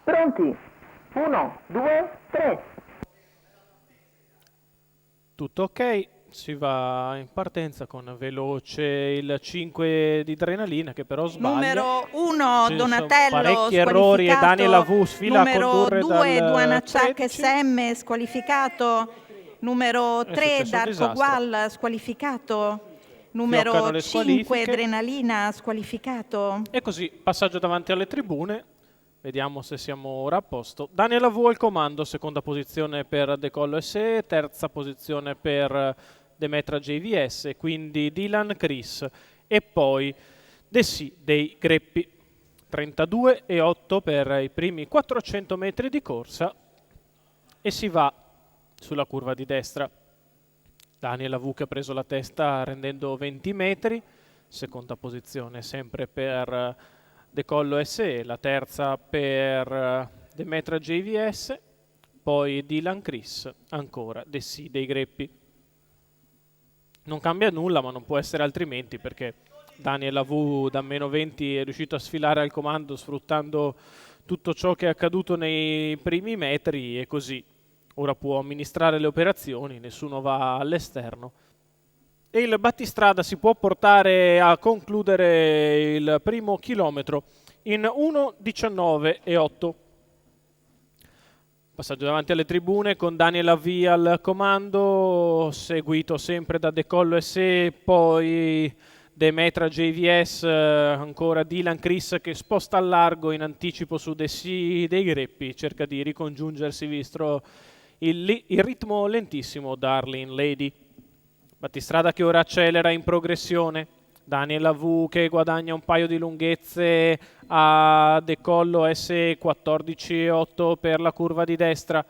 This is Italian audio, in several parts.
Pronti? 1, 2, 3. Tutto ok, si va in partenza con veloce il 5 di Adrenalina che però sbaglia. Numero 1 Ci sono Donatello parecchi errori e Daniel squalificato. Avu sfila a Numero condurre 2 dal Duanacciak 13. SM squalificato. Numero È 3 successo un Darko disastro. Gual squalificato. Fioccano Numero le 5 squalifiche. Adrenalina squalificato. E così, passaggio davanti alle tribune. Vediamo se siamo ora a posto. Daniel Avu al comando, seconda posizione per Decollo SE, terza posizione per Demetra JVS, quindi Dylan Chris e poi Desi dei Greppi. 32,8 per i primi 400 metri di corsa e si va sulla curva di destra. Daniel Avu che ha preso la testa rendendo 20 metri, seconda posizione sempre per Decollo SE, la terza per Demetra JVS, poi Dylan Chris, ancora Desi dei Greppi. Non cambia nulla, ma non può essere altrimenti perché Daniel Avu da meno 20 è riuscito a sfilare al comando sfruttando tutto ciò che è accaduto nei primi metri e così ora può amministrare le operazioni, nessuno va all'esterno. E il battistrada si può portare a concludere il primo chilometro in 1:19,8. Passaggio davanti alle tribune con Daniel Avi al comando, seguito sempre da Decollo SE, poi Demetra JVS, ancora Dylan Chris che sposta al largo in anticipo su Desi dei Greppi, cerca di ricongiungersi visto il ritmo lentissimo Darling Lady. Battistrada che ora accelera in progressione, Daniel Avu che guadagna un paio di lunghezze a Decollo S14,8 per la curva di destra,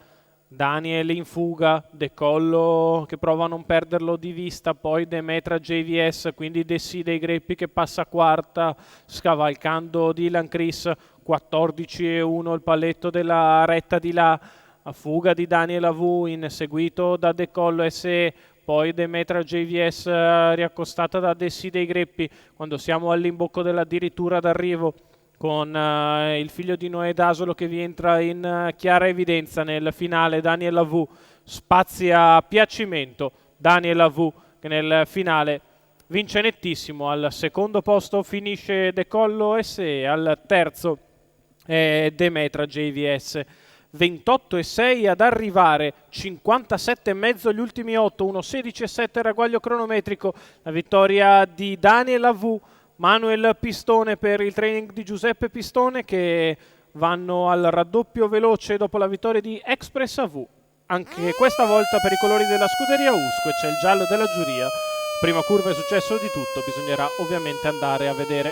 Daniel in fuga, Decollo che prova a non perderlo di vista, poi Demetra JVS, quindi Desi dei Greppi che passa quarta, scavalcando Dylan Chris, 14,1 il paletto della retta di là, a fuga di Daniel Avu inseguito da Decollo SE, poi Demetra JVS riaccostata da Desi dei Greppi, quando siamo all'imbocco dell'addirittura d'arrivo con il figlio di Noè Dasolo che vi entra in chiara evidenza nel finale. Daniel Avu spazia a piacimento, Daniel Avu che nel finale vince nettissimo, al secondo posto finisce Decollo SE, al terzo Demetra JVS. 28,6 ad arrivare, 57,5 gli ultimi 8, 1,16,7 il ragguaglio cronometrico, la vittoria di Daniel Avu, Manuel Pistone per il training di Giuseppe Pistone che vanno al raddoppio veloce dopo la vittoria di Express Avu. Anche questa volta per i colori della scuderia Usco e c'è il giallo della giuria. Prima curva è successo di tutto, bisognerà ovviamente andare a vedere